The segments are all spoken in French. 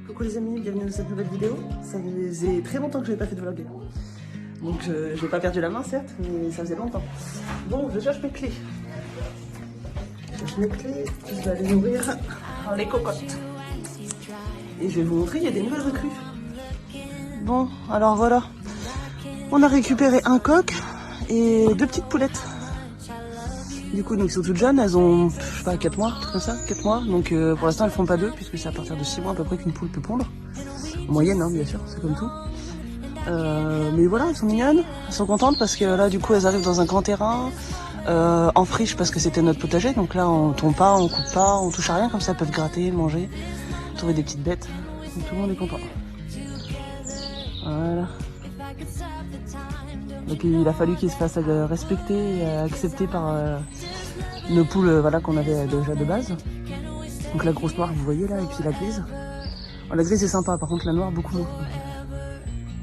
Coucou les amis, bienvenue dans cette nouvelle vidéo. Ça faisait très longtemps que je n'avais pas fait de vlog. Donc je n'ai pas perdu la main certes, mais ça faisait longtemps. Donc je cherche mes clés. Je vais aller ouvrir les cocottes. Et je vais vous montrer, il y a des nouvelles recrues. Bon, alors voilà. On a récupéré un coq et 2 petites poulettes. Du coup, donc, ils sont toutes jeunes, elles ont, je sais pas, 4 mois, un truc comme ça, 4 mois. Donc pour l'instant, elles font pas d'œufs, puisque c'est à partir de 6 mois à peu près qu'une poule peut pondre. En moyenne, hein, bien sûr, c'est comme tout. Mais voilà, elles sont mignonnes, elles sont contentes parce que là, du coup, elles arrivent dans un grand terrain, en friche parce que c'était notre potager. Donc là, on tombe pas, on coupe pas, on touche à rien, comme ça, elles peuvent gratter, manger, trouver des petites bêtes. Donc tout le monde est content. Voilà. Et puis il a fallu qu'ils se fassent respecter et accepter par nos poules voilà, qu'on avait déjà de base. Donc la grosse noire, vous voyez là, et puis la grise. Oh, la grise est sympa, par contre la noire beaucoup moins.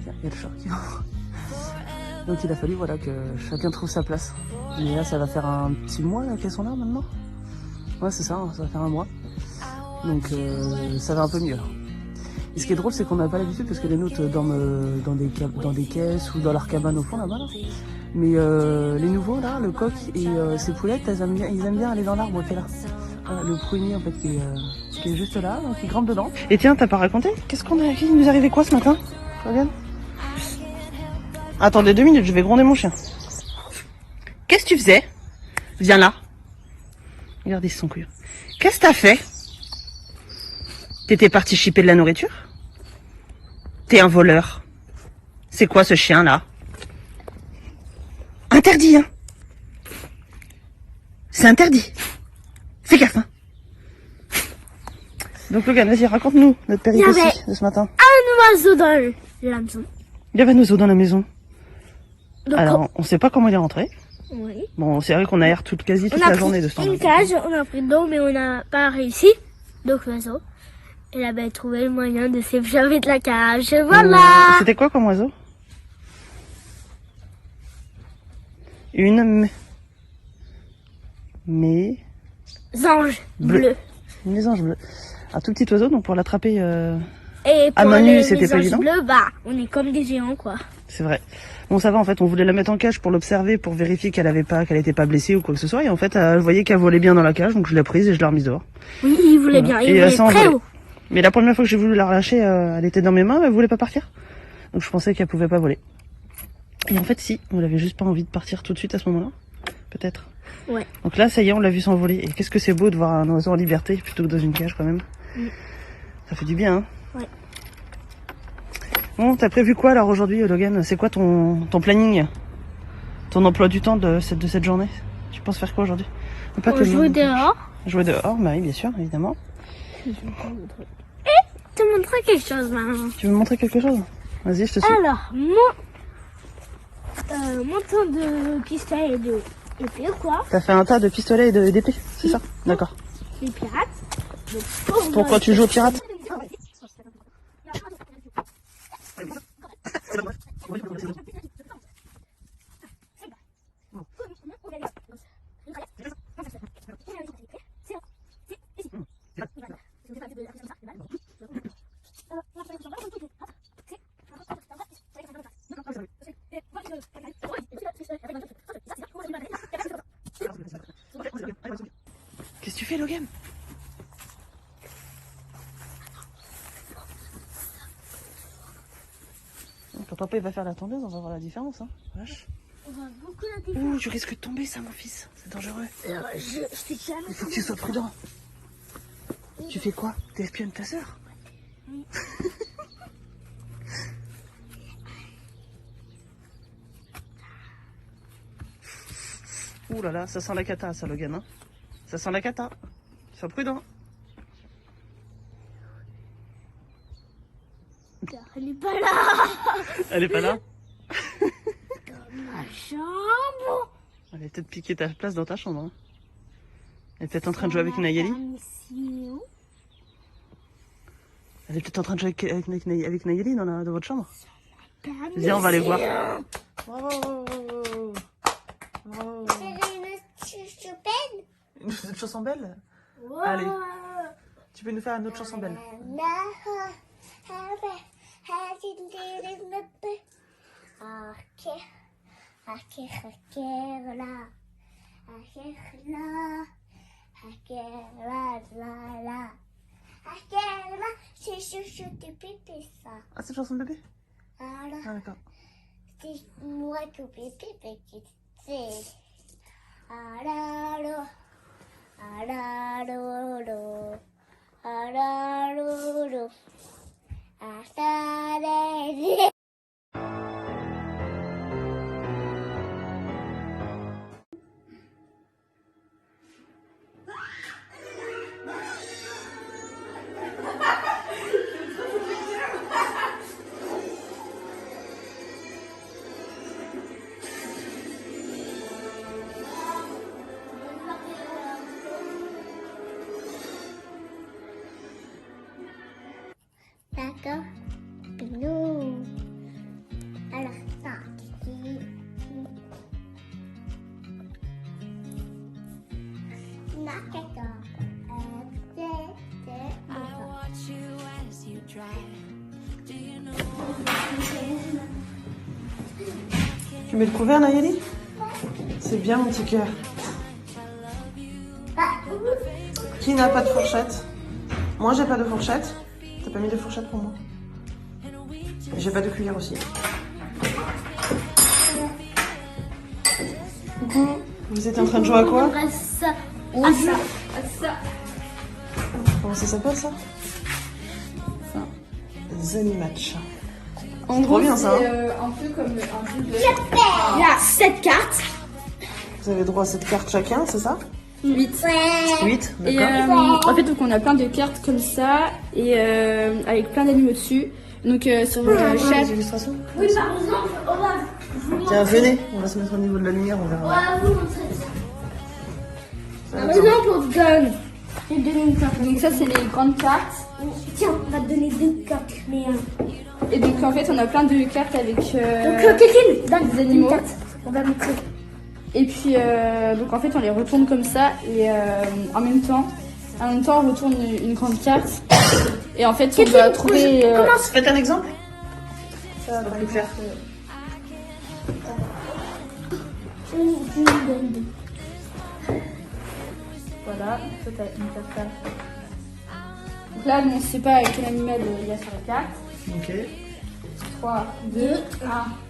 Tiens, il y a le chat qui va. Donc il a fallu voilà, que chacun trouve sa place. Mais là ça va faire un petit mois qu'elles sont là maintenant. Ouais c'est ça, ça va faire un mois. Donc ça va un peu mieux. Et ce qui est drôle, c'est qu'on n'a pas l'habitude parce que les nôtres dorment dans des caisses ou dans leur cabane au fond là-bas. Là. Mais les nouveaux là, le coq et ces poulettes, ils aiment bien aller dans l'arbre qui est là. Voilà, le prunier en fait qui est juste là, donc ils grimpent dedans. Et tiens, t'as pas raconté? Qu'est-ce qu'il nous arrivait quoi ce matin? Regarde. Attendez 2 minutes, je vais gronder mon chien. Qu'est-ce que tu faisais? Viens là. Regardez son couillon. Qu'est-ce que t'as fait? T'étais parti chipper de la nourriture? T'es un voleur. C'est quoi ce chien là? Interdit, hein? C'est interdit. Fais gaffe, hein? Donc Logan, vas-y, raconte-nous notre péripétie de ce matin. Un oiseau dans la maison. Il y avait un oiseau dans la maison. Donc, alors, on sait pas comment il est rentré. oui. Bon, c'est vrai qu'on aère quasi toute la journée de ce temps-là. On a pris une cage, on a pris de l'eau, mais on n'a pas réussi. Donc l'oiseau. Elle avait trouvé le moyen de s'échapper de la cage. Voilà. C'était quoi comme oiseau? Une Ange bleu. Une mésange bleue. Un tout petit oiseau, donc pour l'attraper Et à pour main nue, les c'était pas évident. bleus, bah, on est comme des géants, quoi. C'est vrai. Bon, ça va, en fait, on voulait la mettre en cage pour l'observer, pour vérifier qu'elle était pas blessée ou quoi que ce soit. Et en fait, je voyais qu'elle volait bien dans la cage, donc je l'ai prise et je l'ai remise dehors. Oui, il voulait bien. Il voulait très haut. Mais la première fois que j'ai voulu la relâcher, elle était dans mes mains, mais elle voulait pas partir. Donc je pensais qu'elle pouvait pas voler. Et en fait, si, on avait juste pas envie de partir tout de suite à ce moment-là. Peut-être. Ouais. Donc là, ça y est, on l'a vu s'envoler. Et qu'est-ce que c'est beau de voir un oiseau en liberté plutôt que dans une cage quand même. Ça fait du bien, hein. Ouais. Bon, t'as prévu quoi alors aujourd'hui, Logan? C'est quoi ton planning? Ton emploi du temps de cette journée? Tu penses faire quoi aujourd'hui? Jouer dehors. Jouer dehors, bah oui, bien sûr, évidemment. Je te montrer quelque chose, maman. Tu veux me montrer quelque chose? Vas-y, je te suis. Alors, mon temps de pistolet et de épée ou quoi? T'as fait un tas de pistolets et d'épées, c'est ça? D'accord. Les pirates. Pourquoi tu joues aux pirates? Qu'est-ce que tu fais, Logan? Quand papa il va faire la tondeuse, on va voir la différence, hein. Vache. On voit beaucoup la différence. Ouh, tu risques de tomber, ça, mon fils. C'est dangereux. Je sais jamais. Il faut que tu sois prudent. Tu fais quoi? T'espionnes ta sœur? Oui. Ouh là là, ça sent la cata, ça, Logan, hein. Ça sent la cata. Sois prudent. Elle est pas là. Elle est pas là? Dans ma chambre. Elle est peut-être piqué ta place dans ta chambre, hein. Elle est peut-être en train de jouer avec Nayeli. Elle est peut-être en train de jouer avec Nayeli dans votre chambre. Viens, on va aller voir. Oh. Oh. Une autre chanson belle? Wow. Allez. Tu peux nous faire une autre chanson belle? C'est chouchou de pipi ça. Ah, c'est une chanson de bébé? Voilà. Ah, d'accord. C'est moi tout pipi petit. C'est. Araro. Araro. Araro. Araro. D'accord. Nous. Alors, ça. Tu mets le couvert, Nayeli? C'est bien, mon petit cœur. Qui n'a pas de fourchette? Moi, j'ai pas de fourchette. T'as pas mis de fourchette pour moi? J'ai pas de cuillère aussi. Coucou, vous êtes en train de jouer à quoi? On joue à ça. Comment ça s'appelle ça? Zen Match. En gros, bien, c'est ça, hein. un peu comme un jeu de... Il y a 7 cartes. Vous avez droit à cette carte chacun, c'est ça? 8. 8, Et d'accord. en fait, donc, on a plein de cartes comme ça, et avec plein d'animaux dessus. Donc sur chaque... Des illustrations? Oui, par exemple, on va Tiens, venez, on va se mettre au niveau de la lumière, on verra. vous montrer ça. Par Attends. exemple, on te donne. Je vais te donner une carte. Donc ça, c'est les grandes cartes. Tiens, on va te donner 2 cartes. Mais, Et donc en fait, on a plein de cartes avec donc, Catherine, donne des animaux. une carte. On va montrer. Et puis, donc en fait, on les retourne comme ça, et en même temps, on retourne une grande carte. Et en fait, on doit trouver... Faites un exemple. Ça va plus clair. Voilà, toi t'as une carte là. Donc là, on ne sait pas quel animal il y a sur la carte. Ok. 3, 2, 1.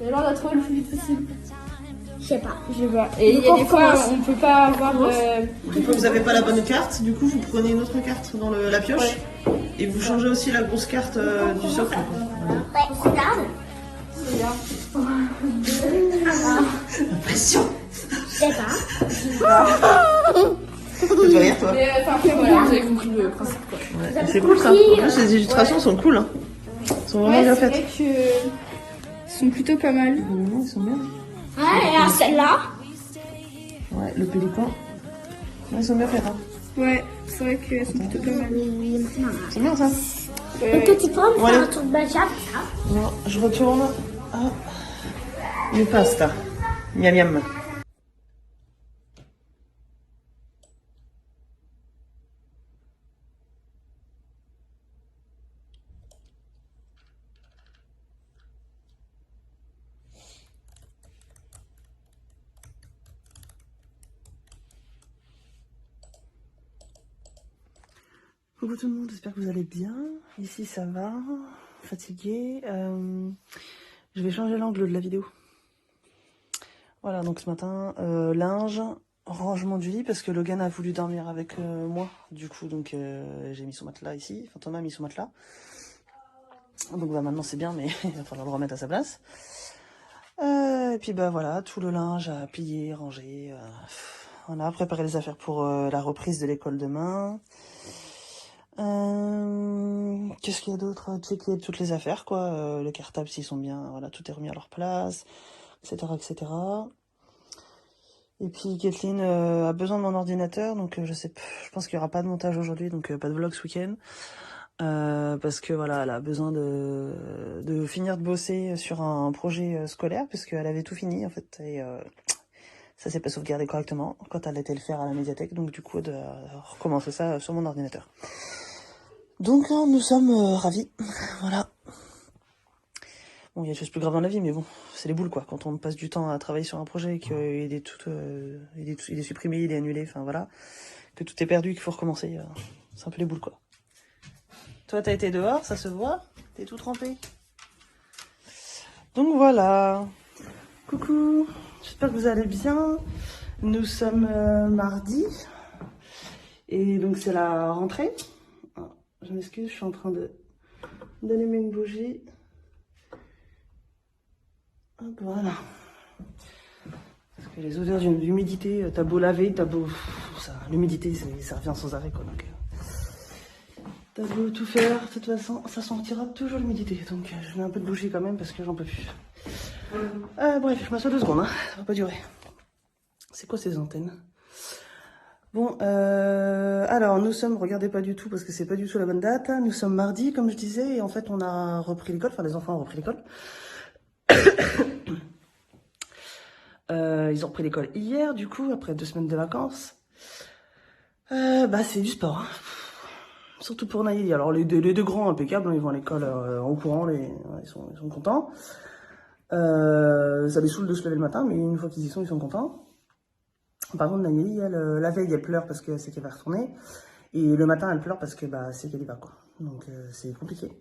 Et alors, on doit trouver le plus vite possible. Je sais pas. Je vois. Et il y a des fois, on peut pas avoir... Des fois, vous n'avez pas la bonne carte, du coup, vous prenez une autre carte dans la pioche. Et vous changez aussi la grosse carte du socle. Ouais, regarde. Impression. Je sais pas. Tu vas rire, toi. Mais enfin, après, voilà, vous avez compris le principe, quoi. Ouais, c'est cool ça. En plus, les illustrations sont cool. Hein. Elles sont vraiment Ouais, bien c'est faites. vrai que... sont plutôt pas mal. Ils sont bien. Ouais, et alors celle-là. Ouais, le pélican. Ouais, ils sont bien faits. Hein. Ouais, c'est vrai qu'elles sont plutôt pas mal. C'est bien ça. Et toi, tu peux me Ouais. faire un tour de magie ça? Non, je retourne à le pasta. Miam miam. Coucou tout le monde, j'espère que vous allez bien. Ici ça va, fatiguée. Je vais changer l'angle de la vidéo. Voilà, donc ce matin, linge, rangement du lit parce que Logan a voulu dormir avec moi. Du coup, donc j'ai mis son matelas ici. Enfin, Thomas a mis son matelas. Donc bah, maintenant c'est bien, mais il va falloir le remettre à sa place. Et puis bah voilà, tout le linge à plier, ranger. On a préparé les affaires pour la reprise de l'école demain. Qu'est-ce qu'il y a d'autre? Checker toutes les affaires, quoi. Le cartable, s'ils sont bien, voilà, tout est remis à leur place, etc., etc. Et puis Kathleen a besoin de mon ordinateur, donc je pense qu'il y aura pas de montage aujourd'hui, donc pas de vlog ce week-end. Parce que voilà, elle a besoin de finir de bosser sur un projet scolaire, parce qu'elle avait tout fini en fait, et ça s'est pas sauvegardé correctement quand elle était le faire à la médiathèque, donc du coup de recommencer ça sur mon ordinateur. Donc nous sommes ravis, voilà. Bon, il y a des choses plus graves dans la vie, mais bon, c'est les boules quoi. Quand on passe du temps à travailler sur un projet, qu'il il est supprimé, il est annulé, enfin voilà, que tout est perdu, qu'il faut recommencer, c'est un peu les boules quoi. Toi, t'as été dehors, ça se voit, t'es tout trempé. Donc voilà. Coucou, j'espère que vous allez bien. Nous sommes mardi, et donc c'est la rentrée. Je m'excuse, je suis en train d'allumer une bougie. Hop, voilà. Parce que les odeurs d'humidité, t'as beau laver, t'as beau... L'humidité, ça revient sans arrêt, quoi. Donc, t'as beau tout faire, de toute façon, ça sentira toujours l'humidité. Donc je mets un peu de bougie quand même, parce que j'en peux plus. Bref, je m'assois 2 secondes, hein. Ça va pas durer. C'est quoi ces antennes? Bon, alors nous sommes, regardez pas du tout parce que c'est pas du tout la bonne date. Nous sommes mardi, comme je disais, et en fait on a repris l'école, enfin les enfants ont repris l'école. Ils ont repris l'école hier, du coup, après 2 semaines de vacances. Bah c'est du sport, hein. Surtout pour Nayeli. Alors les deux grands impeccables, hein, ils vont à l'école en courant, ils sont contents. Ça les saoule de se lever le matin, mais une fois qu'ils y sont, ils sont contents. Par contre, Nayeli, la veille, elle pleure parce que c'est qu'elle va retourner. Et le matin, elle pleure parce que bah, c'est qu'elle y va, quoi. Donc, c'est compliqué.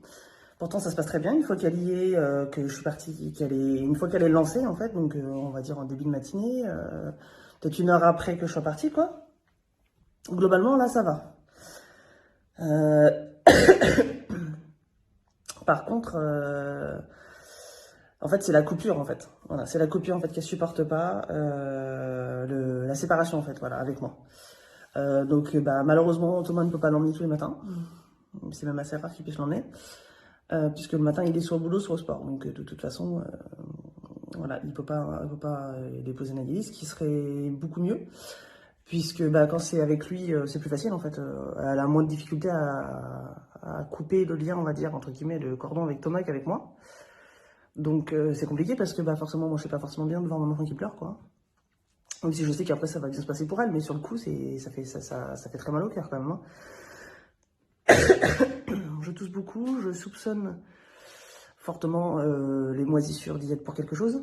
Pourtant, ça se passe très bien. Une fois qu'elle y est, que je suis partie, une fois qu'elle est lancée, en fait, donc on va dire en début de matinée, peut-être 1 heure après que je sois partie, quoi. Globalement, là, ça va. Par contre, en fait, c'est la coupure, en fait. Voilà, c'est la coupure, en fait, qu'elle supporte pas, la séparation, en fait, voilà, avec moi. Donc, bah, malheureusement, Thomas ne peut pas l'emmener tous les matins. C'est même assez rare qu'il puisse l'emmener. Puisque le matin, il est soit au boulot, soit au sport. Donc, de toute façon, voilà, il peut pas déposer Nayeli, ce qui serait beaucoup mieux. Puisque, bah, quand c'est avec lui, c'est plus facile, en fait. Elle a moins de difficultés à couper le lien, on va dire, entre guillemets, le cordon avec Thomas qu'avec moi. Donc c'est compliqué parce que bah, forcément, moi je sais pas forcément bien de voir mon enfant qui pleure, quoi. Même si je sais qu'après ça va bien se passer pour elle, mais sur le coup, ça fait très mal au cœur quand même. Hein. Je tousse beaucoup, je soupçonne fortement les moisissures d'y être pour quelque chose.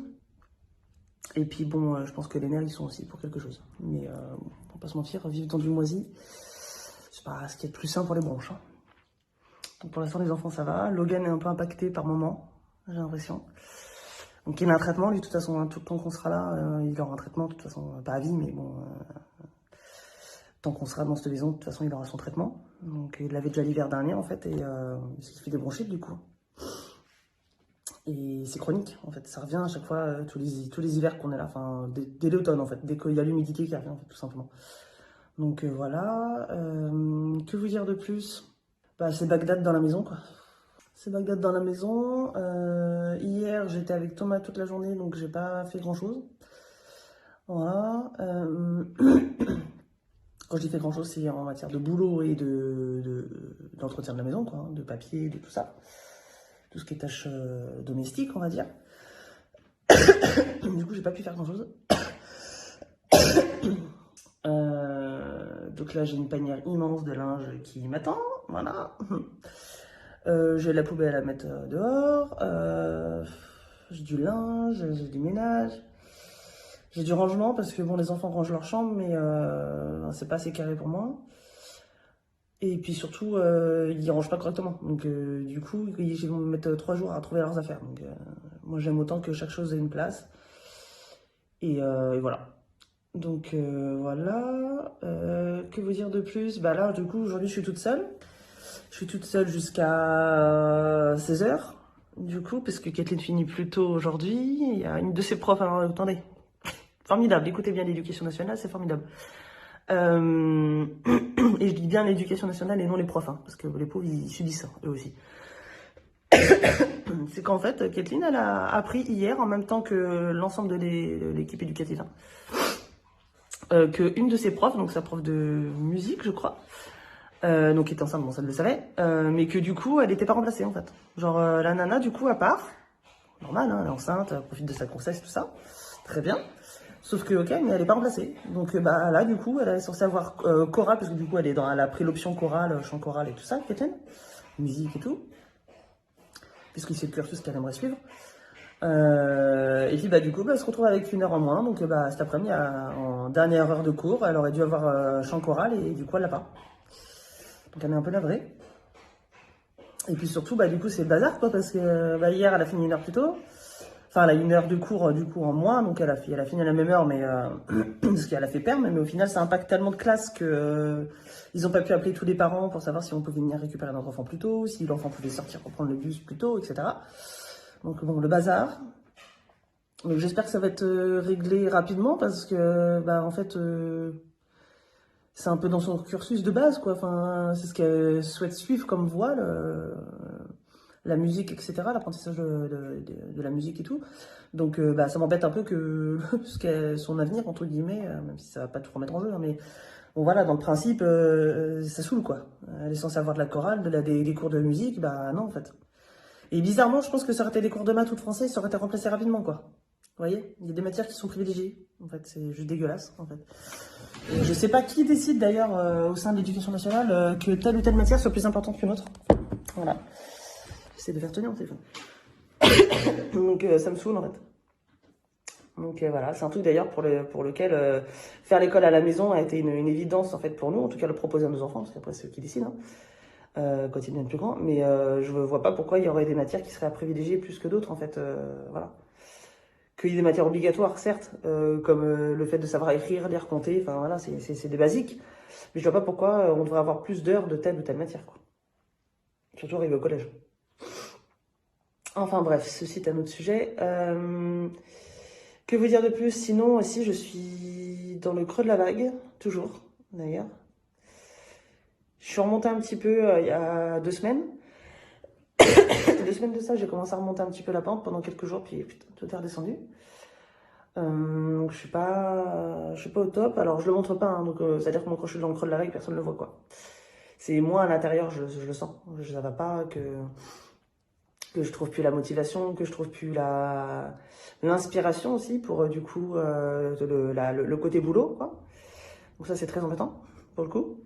Et puis bon, je pense que les nerfs ils sont aussi pour quelque chose. Mais on va pas se mentir, vivre dans du moisi, c'est pas ce qui est le plus sain pour les bronches. Hein. Donc pour l'instant, les enfants ça va. Logan est un peu impacté par moment. J'ai l'impression. Donc il a un traitement, lui, de toute façon, hein, tout le temps qu'on sera là, il aura un traitement, de toute façon, pas à vie, mais bon, tant qu'on sera dans cette maison, de toute façon, il aura son traitement. Donc il l'avait déjà l'hiver dernier, en fait, et ce qui fait des bronchites, du coup. Et c'est chronique, en fait, ça revient à chaque fois, tous les hivers qu'on est là, enfin, dès l'automne, en fait, dès qu'il y a l'humidité qui revient, en fait, tout simplement. Donc voilà, que vous dire de plus? Bah, c'est Bagdad dans la maison, quoi. C'est Bagdad dans la maison. Hier, j'étais avec Thomas toute la journée, donc j'ai pas fait grand-chose. Voilà. Quand je dis fait grand-chose, c'est en matière de boulot et d'entretien de la maison, quoi, hein, de papier, de tout ça. Tout ce qui est tâches domestiques, on va dire. Du coup, j'ai pas pu faire grand-chose. Donc là, j'ai une panière immense de linge qui m'attend. Voilà. J'ai la poubelle à mettre dehors, j'ai du linge, j'ai du ménage, j'ai du rangement parce que bon, les enfants rangent leur chambre, mais c'est pas assez carré pour moi. Et puis surtout, ils rangent pas correctement. Donc du coup, ils vont me mettre 3 jours à trouver leurs affaires. Donc moi, j'aime autant que chaque chose ait une place. Et voilà. Donc voilà. Que vous dire de plus? Bah là, du coup, aujourd'hui, je suis toute seule. Je suis toute seule jusqu'à 16h, du coup, parce que Kathleen finit plus tôt aujourd'hui. Il y a une de ses profs, alors attendez, formidable, écoutez bien l'éducation nationale, c'est formidable. Et je dis bien l'éducation nationale et non les profs, hein, parce que les pauvres, ils subissent ça, eux aussi. C'est qu'en fait, Kathleen, elle a appris hier, en même temps que l'ensemble de l'équipe éducative, hein, qu'une de ses profs, donc sa prof de musique, je crois, donc qui était enceinte, bon ça elle le savait, mais que du coup elle était pas remplacée en fait. Genre la nana du coup à part, normal, hein, elle est enceinte, elle profite de sa grossesse, tout ça, très bien. Sauf que ok, mais elle est pas remplacée. Donc bah là du coup elle est censée avoir chorale, parce que du coup elle a pris l'option chorale, chant choral et tout ça, Kathleen. musique et tout, puisque c'est le cursus qu'elle aimerait suivre. Et puis du coup, elle se retrouve avec 1 heure en moins, donc cet après-midi, en dernière heure de cours, elle aurait dû avoir chant choral, et du coup, elle l'a pas. Donc elle est un peu navrée. Et puis surtout, du coup, c'est le bazar, quoi, parce que hier, elle a fini 1 heure plus tôt. Enfin, elle a 1 heure de cours, du coup, en moins, donc elle a fini à la même heure, mais parce qu'elle a fait perm, mais au final, ça impacte tellement de classes que ils n'ont pas pu appeler tous les parents pour savoir si on pouvait venir récupérer notre enfant plus tôt, si l'enfant pouvait sortir pour prendre le bus plus tôt, etc. Donc bon, le bazar. Donc j'espère que ça va être réglé rapidement, parce que, en fait, c'est un peu dans son cursus de base, quoi. Enfin, c'est ce qu'elle souhaite suivre comme voie, la musique, etc., l'apprentissage de la musique et tout. Donc ça m'embête un peu que son avenir, entre guillemets, même si ça va pas tout remettre en jeu, hein, mais bon voilà, dans le principe, ça saoule, quoi. Elle est censée avoir de la chorale, des cours de musique, non en fait. Et bizarrement, je pense que ça aurait été des cours de maths ou de français, ça aurait été remplacé rapidement, quoi. Vous voyez, il y a des matières qui sont privilégiées, en fait, c'est juste dégueulasse, en fait. Et je sais pas qui décide d'ailleurs au sein de l'éducation nationale que telle ou telle matière soit plus importante qu'une autre. Voilà. J'essaie de faire tenir mon téléphone. Donc ça me saoule en fait. Donc voilà, c'est un truc d'ailleurs pour lequel faire l'école à la maison a été une évidence en fait pour nous, en tout cas le proposer à nos enfants, parce qu'après c'est eux qui décident, quand ils deviennent plus grands. Mais je ne vois pas pourquoi il y aurait des matières qui seraient à privilégier plus que d'autres en fait. Voilà. Qu'il y ait des matières obligatoires, certes, comme le fait de savoir écrire, lire, compter, enfin voilà, c'est des basiques. Mais je vois pas pourquoi on devrait avoir plus d'heures de telle ou telle matière, quoi. Surtout arrivé au collège. Enfin bref, ceci est un autre sujet. Que vous dire de plus? Sinon, aussi, je suis dans le creux de la vague, toujours, d'ailleurs. Je suis remontée un petit peu il y a 2 semaines. 2 semaines de ça, j'ai commencé à remonter un petit peu la pente pendant quelques jours, puis putain, tout est redescendu. Donc je suis pas au top. Alors je le montre pas, hein, donc c'est-à-dire que moi quand je suis dans le creux de la vague, personne ne le voit, quoi. C'est moi à l'intérieur, je le sens. Ça va pas, que je trouve plus la motivation, que je trouve plus l'inspiration aussi pour du coup le côté boulot, quoi. Donc ça c'est très embêtant pour le coup.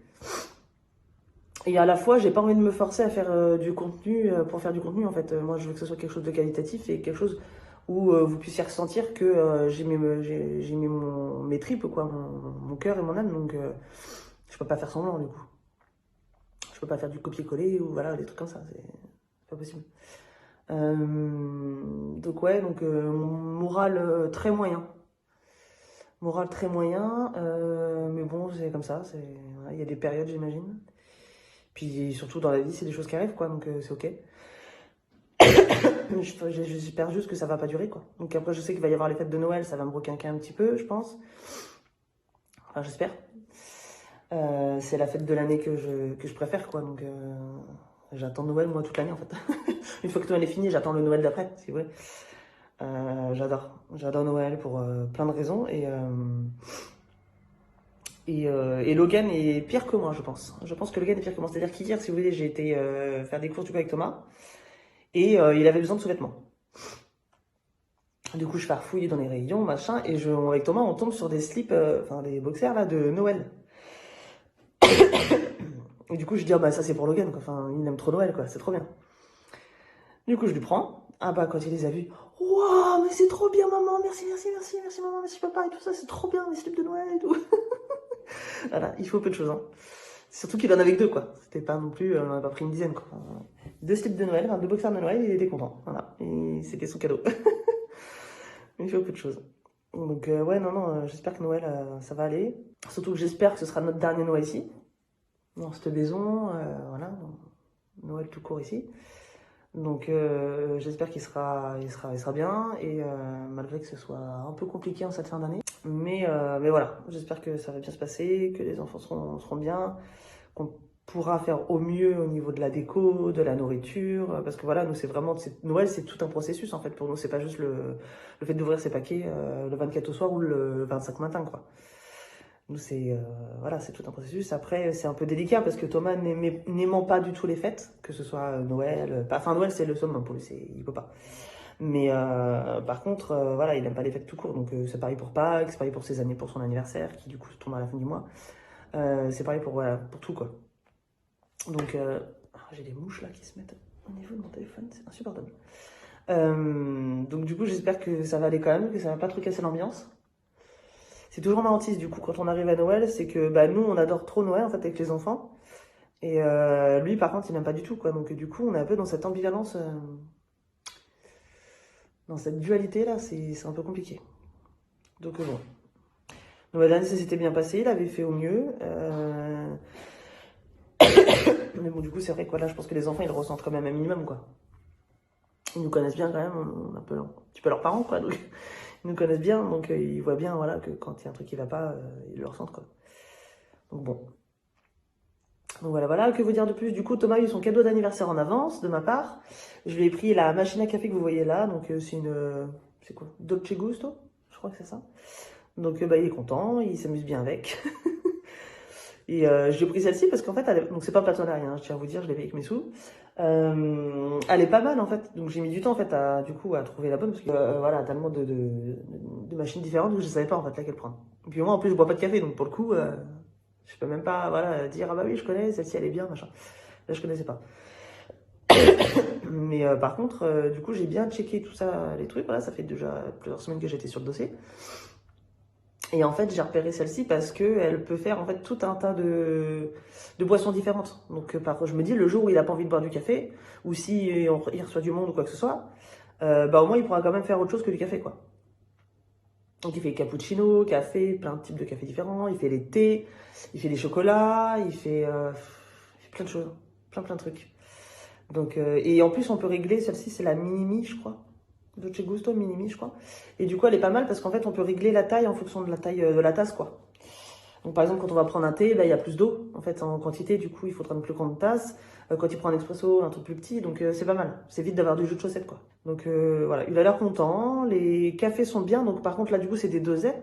Et à la fois j'ai pas envie de me forcer à faire du contenu pour faire du contenu en fait. Moi je veux que ce soit quelque chose de qualitatif et quelque chose où vous puissiez ressentir que j'ai mis mes tripes, quoi, mon cœur et mon âme, donc je peux pas faire semblant du coup. Je peux pas faire du copier-coller ou voilà, des trucs comme ça, c'est pas possible. Donc ouais, moral très moyen. Moral très moyen, mais bon, c'est comme ça, il y a des périodes, j'imagine. Puis surtout dans la vie, c'est des choses qui arrivent, quoi, donc c'est ok. J'espère juste que ça va pas durer, quoi. Donc après, je sais qu'il va y avoir les fêtes de Noël, ça va me requinquer un petit peu, je pense. Enfin, j'espère. C'est la fête de l'année que je préfère, quoi, donc j'attends Noël, moi, toute l'année, en fait. Une fois que Noël est fini, j'attends le Noël d'après, si vous voulez. J'adore Noël pour plein de raisons, et Logan est pire que moi, je pense. Je pense que Logan est pire que moi. C'est-à-dire qu'hier, si vous voulez, j'ai été faire des courses du coup avec Thomas, et il avait besoin de sous-vêtements. Du coup, je farfouille dans les rayons, machin, et avec Thomas, on tombe sur des slips, des boxers là, de Noël. Et du coup, je dis, ça c'est pour Logan, quoi. Enfin, il aime trop Noël, quoi, c'est trop bien. Du coup, je lui prends. Quand il les a vus, waouh, mais c'est trop bien, maman, merci maman, merci papa, et tout ça, c'est trop bien, les slips de Noël et tout. Voilà, il faut peu de choses, hein. Surtout qu'il en avait que 2, quoi. C'était pas non plus, on n'a pas pris une dizaine, quoi. 2 slips de Noël, 2 boxers de Noël, il était content. Voilà, et c'était son cadeau. Il faut peu de choses. Donc, ouais, non, j'espère que Noël, ça va aller. Surtout que j'espère que ce sera notre dernier Noël ici, dans cette maison, voilà, Noël tout court ici. Donc, j'espère qu'il sera bien, et malgré que ce soit un peu compliqué en cette fin d'année. Mais voilà, j'espère que ça va bien se passer, que les enfants seront bien, qu'on pourra faire au mieux au niveau de la déco, de la nourriture, parce que voilà, nous c'est vraiment, Noël c'est tout un processus en fait pour nous, c'est pas juste le fait d'ouvrir ses paquets le 24 au soir ou le 25 matin, quoi. Nous c'est voilà, c'est tout un processus. Après c'est un peu délicat parce que Thomas n'aimant pas du tout les fêtes, que ce soit Noël, Noël c'est le summum pour lui, il peut pas. Mais par contre, voilà, il n'aime pas les fêtes tout court, donc c'est pareil pour Pâques, c'est pareil pour ses années, pour son anniversaire, qui du coup tombe à la fin du mois. C'est pareil pour tout, quoi. Donc, j'ai des mouches là qui se mettent au niveau de mon téléphone, c'est insupportable. Donc du coup, j'espère que ça va aller quand même, que ça va pas trop casser l'ambiance. C'est toujours marrantiste du coup quand on arrive à Noël, c'est que bah, nous on adore trop Noël en fait avec les enfants. Et lui par contre il n'aime pas du tout quoi. Donc du coup on est un peu dans cette ambivalence, dans cette dualité là, c'est un peu compliqué. Donc bon. Noël dernier ça s'était bien passé, il avait fait au mieux. Mais bon du coup c'est vrai que là je pense que les enfants ils le ressentent quand même un minimum quoi. Ils nous connaissent bien quand même, on est un peu un petit peu leurs parents quoi. Donc ils nous connaissent bien, donc ils voient bien voilà, que quand il y a un truc qui va pas, ils le ressentent quoi. Donc bon. Donc voilà, que vous dire de plus? Du coup, Thomas a eu son cadeau d'anniversaire en avance, de ma part. Je lui ai pris la machine à café que vous voyez là, donc c'est une... c'est quoi? Dolce Gusto? Je crois que c'est ça. Donc bah, il est content, il s'amuse bien avec. Et j'ai pris celle-ci parce qu'en fait, donc c'est pas partenariat, hein, je tiens à vous dire, je l'ai payé avec mes sous. Elle est pas mal en fait, donc j'ai mis du temps en fait à trouver la bonne parce que voilà, tellement de machines différentes que je savais pas en fait laquelle prendre. Et puis moi en plus je bois pas de café, donc pour le coup... je peux même pas voilà, dire ah bah oui je connais, celle-ci elle est bien, machin. Là je connaissais pas. Mais par contre, du coup j'ai bien checké tout ça, les trucs, voilà, ça fait déjà plusieurs semaines que j'étais sur le dossier. Et en fait j'ai repéré celle-ci parce qu'elle peut faire en fait tout un tas de boissons différentes. Donc je me dis le jour où il a pas envie de boire du café, ou si il reçoit du monde ou quoi que ce soit, bah au moins il pourra quand même faire autre chose que du café quoi. Donc il fait cappuccino, café, plein de types de cafés différents, il fait les thés, il fait des chocolats, il fait plein de choses, plein de trucs. Donc, et en plus on peut régler, celle-ci c'est la Minimi je crois, Dolce Gusto Minimi je crois. Et du coup elle est pas mal parce qu'en fait on peut régler la taille en fonction de la taille de la tasse quoi. Donc par exemple quand on va prendre un thé, bah, il y a plus d'eau en fait en quantité, du coup il faudra une plus grande tasse. Quand il prend un expresso, un truc plus petit, donc c'est pas mal. C'est vite d'avoir du jus de chaussette quoi. Donc voilà, il a l'air content. Les cafés sont bien, donc par contre là du coup c'est des dosettes,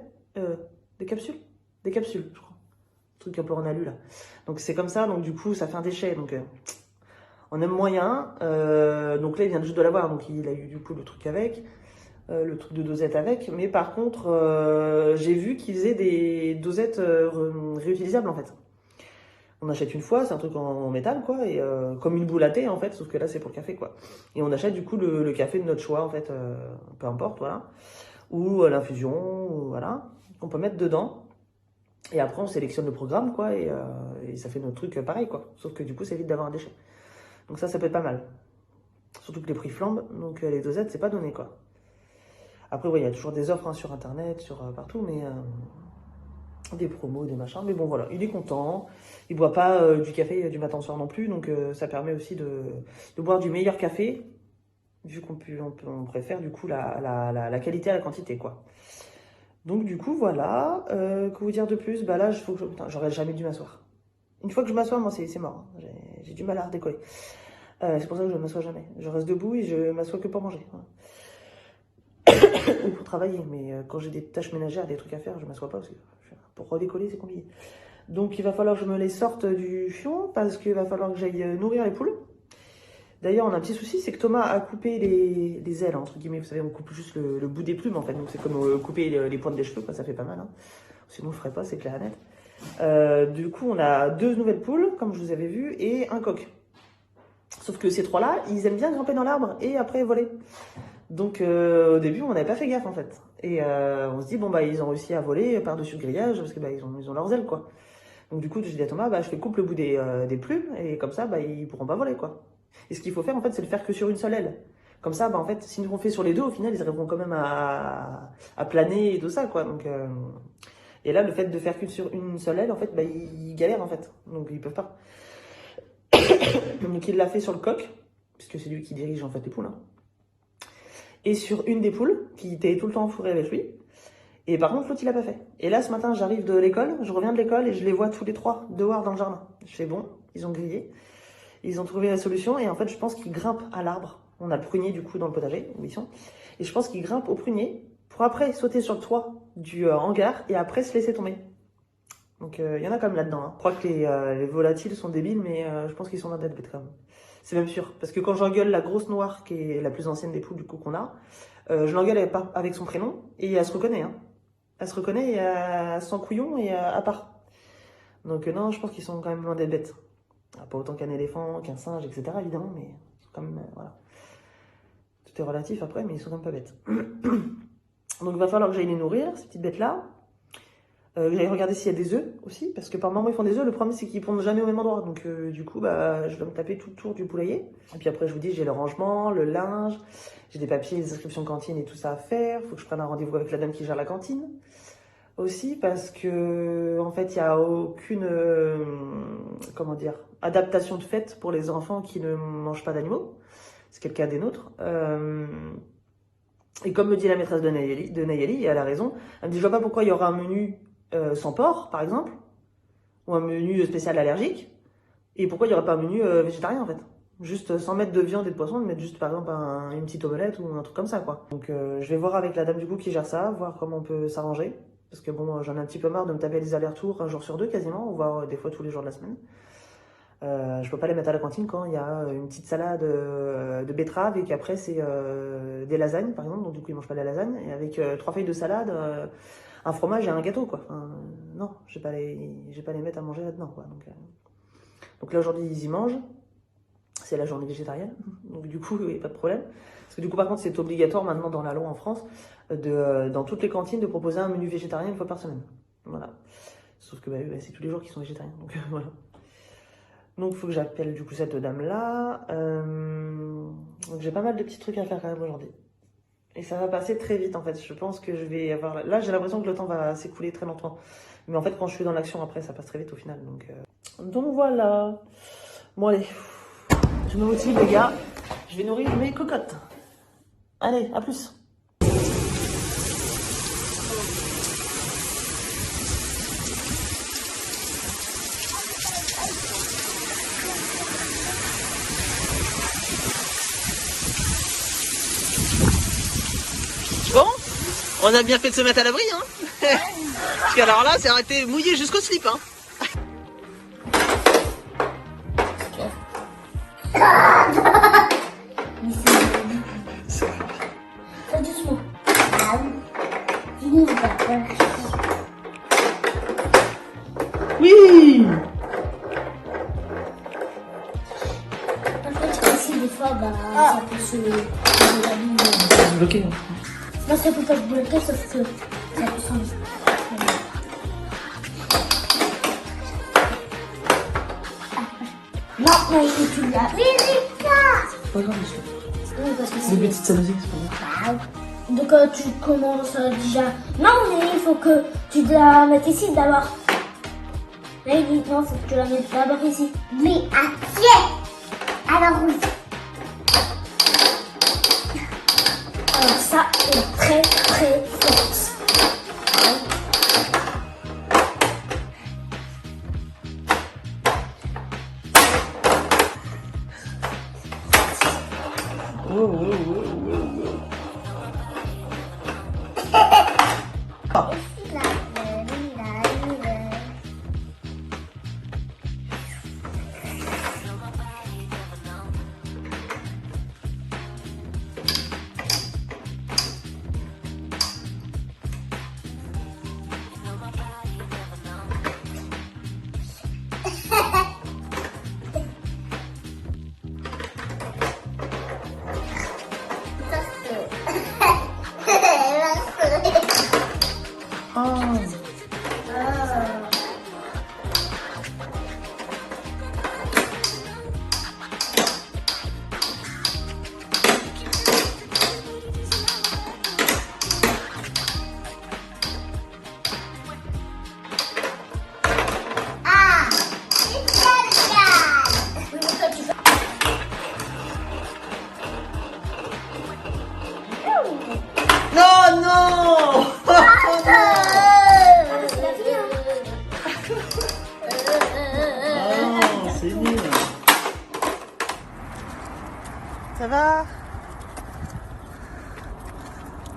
des capsules, je crois. Un truc un peu en alu là. Donc c'est comme ça, donc du coup ça fait un déchet. Donc on aime moyen. Donc là il vient juste de l'avoir, donc il a eu du coup le truc avec. Le truc de dosette avec, mais par contre j'ai vu qu'ils faisaient des dosettes réutilisables en fait. On achète une fois, c'est un truc en métal quoi, et comme une boule à thé en fait, sauf que là c'est pour le café quoi. Et on achète du coup le café de notre choix en fait, peu importe voilà, ou l'infusion, voilà, qu'on peut mettre dedans. Et après on sélectionne le programme quoi, et ça fait notre truc pareil quoi, sauf que du coup ça évite d'avoir un déchet. Donc ça peut être pas mal. Surtout que les prix flambent, donc les dosettes c'est pas donné quoi. Après, ouais, il y a toujours des offres hein, sur internet, partout, mais des promos, des machins. Mais bon, voilà, il est content. Il boit pas du café du matin au soir non plus, donc ça permet aussi de boire du meilleur café, vu on préfère du coup la qualité à la quantité, quoi. Donc du coup, voilà. Que vous dire de plus? Bah là, putain, j'aurais jamais dû m'asseoir. Une fois que je m'assois, moi, c'est mort. Hein. J'ai du mal à redécoller. C'est pour ça que je ne m'assois jamais. Je reste debout et je m'assois que pour manger. Voilà. Ou pour travailler, mais quand j'ai des tâches ménagères, des trucs à faire, je m'assois pas parce que pour redécoller c'est compliqué. Donc il va falloir que je me les sorte du fion parce qu'il va falloir que j'aille nourrir les poules. D'ailleurs on a un petit souci, c'est que Thomas a coupé les ailes entre guillemets, vous savez on coupe juste le bout des plumes en fait, donc c'est comme couper les pointes des cheveux, quoi, ça fait pas mal. Hein. Sinon je ferais pas, c'est clair et net. Du coup on a 2 nouvelles poules comme je vous avais vu et un coq. Sauf que ces 3 là, ils aiment bien grimper dans l'arbre et après voler. Donc au début, on n'avait pas fait gaffe en fait. Et on se dit, bon bah ils ont réussi à voler par-dessus le grillage parce que bah, ils ont leurs ailes quoi. Donc du coup, je dis à Thomas, bah je fais coupe le bout des plumes et comme ça, bah ils pourront pas voler quoi. Et ce qu'il faut faire en fait, c'est le faire que sur une seule aile. Comme ça, bah en fait, si nous on fait sur les deux, au final, ils arriveront quand même à planer et tout ça quoi. Donc et là, le fait de faire que sur une seule aile, en fait, bah ils galèrent en fait. Donc ils peuvent pas. Donc il l'a fait sur le coq, puisque c'est lui qui dirige en fait les poules. Hein. Et sur une des poules, qui était tout le temps enfourrée avec lui. Et par contre, l'autre, il l'a pas fait. Et là, ce matin, j'arrive de l'école, je reviens de l'école et je les vois tous les 3 dehors dans le jardin. Je fais bon, ils ont grillé. Ils ont trouvé la solution et en fait, je pense qu'ils grimpent à l'arbre. On a le prunier du coup dans le potager, où ils sont. Et je pense qu'ils grimpent au prunier pour après sauter sur le toit du hangar et après se laisser tomber. Donc il y en a quand même là-dedans. Hein. Je crois que les volatiles sont débiles, mais je pense qu'ils sont dans d'être bêtes quand même. C'est même sûr. Parce que quand j'engueule la grosse noire, qui est la plus ancienne des poules du coup qu'on a, je l'engueule avec son prénom et elle se reconnaît. Hein. Elle se reconnaît et elle sent couillon et à part. Donc non, je pense qu'ils sont quand même loin d'être bêtes. Pas autant qu'un éléphant, qu'un singe, etc. évidemment, mais quand même, voilà. Tout est relatif après, mais ils sont quand même pas bêtes. Donc il va falloir que j'aille les nourrir, ces petites bêtes-là. Que j'aille regarder s'il y a des œufs aussi, parce que par moment ils font des œufs, le problème c'est qu'ils pondent jamais au même endroit. Donc du coup, bah, je dois me taper tout le tour du poulailler. Et puis après, je vous dis, j'ai le rangement, le linge, j'ai des papiers, les inscriptions cantine et tout ça à faire. Faut que je prenne un rendez-vous avec la dame qui gère la cantine. Aussi parce que en fait il n'y a aucune comment dire, adaptation de fait pour les enfants qui ne mangent pas d'animaux, c'est le cas des nôtres. Et comme me dit la maîtresse de Nayeli, et elle a raison, elle me dit je vois pas pourquoi il y aura un menu sans porc par exemple, ou un menu spécial allergique, et pourquoi il n'y aurait pas un menu végétarien en fait, juste sans mettre de viande et de poisson, de mettre juste par exemple une petite omelette ou un truc comme ça quoi. Donc je vais voir avec la dame du coup qui gère ça, voir comment on peut s'arranger. Parce que bon, j'en ai un petit peu marre de me taper des allers-retours un jour sur deux quasiment, voire des fois tous les jours de la semaine. Je peux pas les mettre à la cantine quand il y a une petite salade de betterave et qu'après c'est des lasagnes par exemple, donc du coup ils mangent pas de la lasagne, et avec 3 feuilles de salade, un fromage et un gâteau quoi. Enfin, non, je vais pas les mettre à manger là-dedans quoi. Donc là aujourd'hui ils y mangent, c'est la journée végétarienne, donc du coup il n'y a pas de problème. Parce que du coup par contre c'est obligatoire maintenant dans la loi en France, dans toutes les cantines de proposer un menu végétarien 1 fois par semaine. Voilà. Sauf que bah, c'est tous les jours qu'ils sont végétariens. Donc voilà. Donc il faut que j'appelle du coup cette dame-là. Donc j'ai pas mal de petits trucs à faire quand même aujourd'hui. Et ça va passer très vite en fait. Je pense que je vais avoir... Là j'ai l'impression que le temps va s'écouler très lentement. Mais en fait quand je suis dans l'action après ça passe très vite au final. Donc voilà. Bon allez. Je me motive les gars. Je vais nourrir mes cocottes. Allez, à plus. Bon, on a bien fait de se mettre à l'abri, hein. Parce qu'alors là, ça aurait été mouillé jusqu'au slip, hein. Fais doucement. Ah oui. Je n'ai pas peur. Oui. En fait, ici, des fois, bah, ça peut se bloquer. Non, ça peut pas se bloquer, sauf que ça peut s'enlever. Maintenant, il faut que tu l'as. C'est pas grave, monsieur. Oui, parce que C'est des petites saladiers, c'est pas grave. Donc tu commences déjà. Non, mais il faut que tu la mettes ici d'abord. Mais non, il faut que tu la mettes d'abord ici. Mais à pied. Alors oui. Alors ça est très très fort. Non, non. C'est nul. Ça va?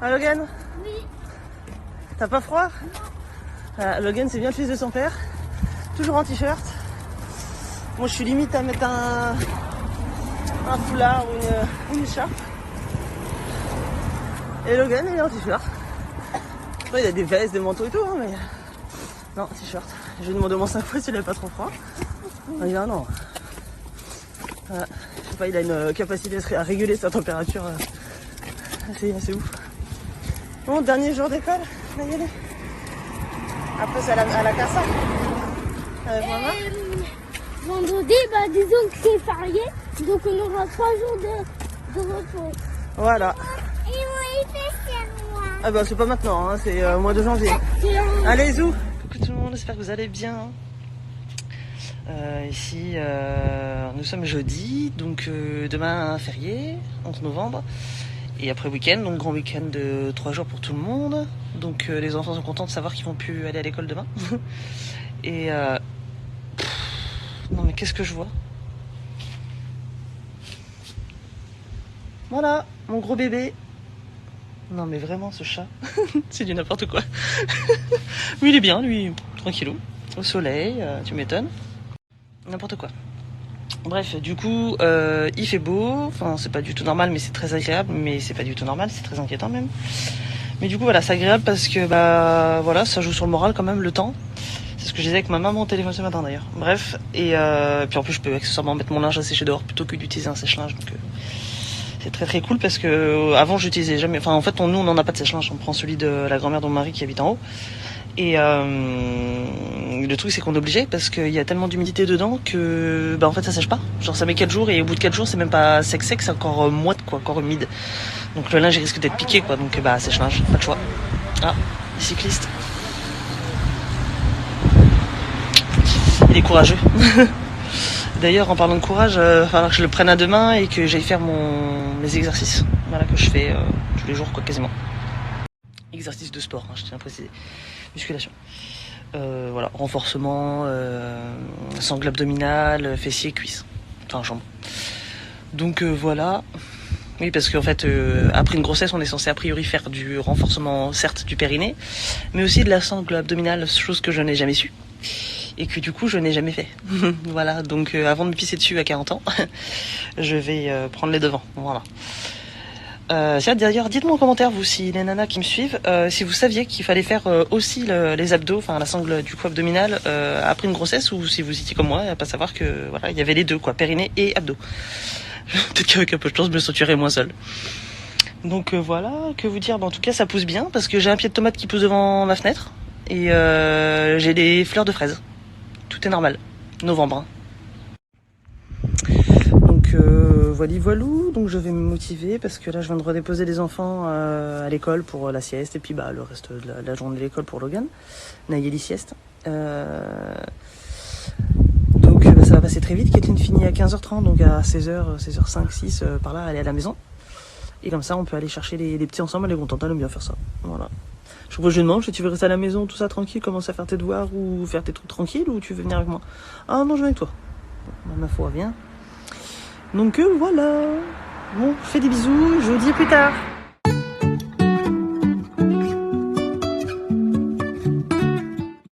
Ah, Logan? Oui. T'as pas froid? Logan, c'est bien le fils de son père. Toujours en t-shirt. Moi, je suis limite à mettre un foulard ou une écharpe. Et Logan, il est en t-shirt. Il a des vestes, des manteaux et tout, hein, mais... Non, t-shirt. Je lui ai demandé au moins 5 fois s'il avait pas trop froid. Il a dit ah non. Voilà. Je sais pas, il a une capacité à réguler sa température assez ouf. Bon, dernier jour d'école, on va y aller. Après, c'est à la casa. Avec maman. Vendredi, bah, disons que c'est férié, donc on aura 3 jours de repos. Voilà. Et moi, il fait c'est moi. Ah bah c'est pas maintenant, hein, c'est au mois de janvier. Allez, zou. Coucou tout le monde, j'espère que vous allez bien. Ici, nous sommes jeudi, donc demain férié, 11 novembre. Et après week-end, donc grand week-end de 3 jours pour tout le monde. Donc les enfants sont contents de savoir qu'ils vont plus aller à l'école demain. Et non mais qu'est-ce que je vois? Voilà, mon gros bébé. Non mais vraiment ce chat, c'est du n'importe quoi. Mais il est bien lui, tranquillou, au soleil, tu m'étonnes. N'importe quoi. Bref, du coup, il fait beau, enfin c'est pas du tout normal mais c'est très agréable, mais c'est pas du tout normal, c'est très inquiétant même. Mais du coup voilà, c'est agréable parce que bah voilà, ça joue sur le moral quand même le temps. C'est ce que je disais avec ma maman au téléphone ce matin d'ailleurs. Bref, et puis en plus je peux accessoirement mettre mon linge à sécher dehors plutôt que d'utiliser un sèche-linge, donc c'est très très cool parce que avant j'utilisais jamais, enfin en fait nous on n'en a pas de sèche-linge, on prend celui de la grand-mère de mon mari qui habite en haut. Et le truc c'est qu'on est obligé parce qu'il y a tellement d'humidité dedans que bah en fait ça sèche pas. Genre ça met 4 jours et au bout de 4 jours c'est même pas sec, c'est encore moite quoi, encore humide. Donc le linge il risque d'être piqué quoi, donc bah sèche-linge, pas de choix. Ah, les cyclistes. Il est courageux. D'ailleurs en parlant de courage, il va falloir que je le prenne à deux mains et que j'aille faire mes exercices. Voilà que je fais tous les jours quoi quasiment. Exercice de sport, hein, je tiens à préciser. Musculation. Voilà, renforcement, sangle abdominale, fessier, cuisse. Enfin, jambes. Donc voilà. Oui, parce qu'en fait, après une grossesse, on est censé a priori faire du renforcement, certes, du périnée, mais aussi de la sangle abdominale, chose que je n'ai jamais su. Et que du coup, je n'ai jamais fait. Voilà, donc avant de me pisser dessus à 40 ans, je vais prendre les devants. Voilà. D'ailleurs, dites-moi en commentaire, vous, si les nanas qui me suivent, si vous saviez qu'il fallait faire aussi les abdos, enfin la sangle du cou abdominal après une grossesse, ou si vous étiez comme moi, à pas savoir que voilà, il y avait les deux, quoi, périnée et abdos. Peut-être qu'avec un peu de chance, je me sentirais moins seule. Donc voilà, que vous dire, en tout cas, ça pousse bien parce que j'ai un pied de tomate qui pousse devant ma fenêtre et j'ai des fleurs de fraises. Tout est normal. Novembre. Hein. Donc voilou, donc je vais me motiver parce que là je viens de redéposer les enfants à l'école pour la sieste et puis bah le reste de la journée de l'école pour Logan, Nayeli sieste. Donc ça va passer très vite. Kathleen finit à 15h30, donc à 16h, 16h05, 6 par là, elle est à la maison. Et comme ça on peut aller chercher les petits ensemble, elle est contente, elle aime bien faire ça. Voilà. Je propose, je demande si tu veux rester à la maison, tout ça tranquille, commencer à faire tes devoirs ou faire tes trucs tranquilles, ou tu veux venir avec moi? Ah non, je viens avec toi. Bon, ma foi, viens. Donc voilà. Bon, je fais des bisous, je vous dis à plus tard.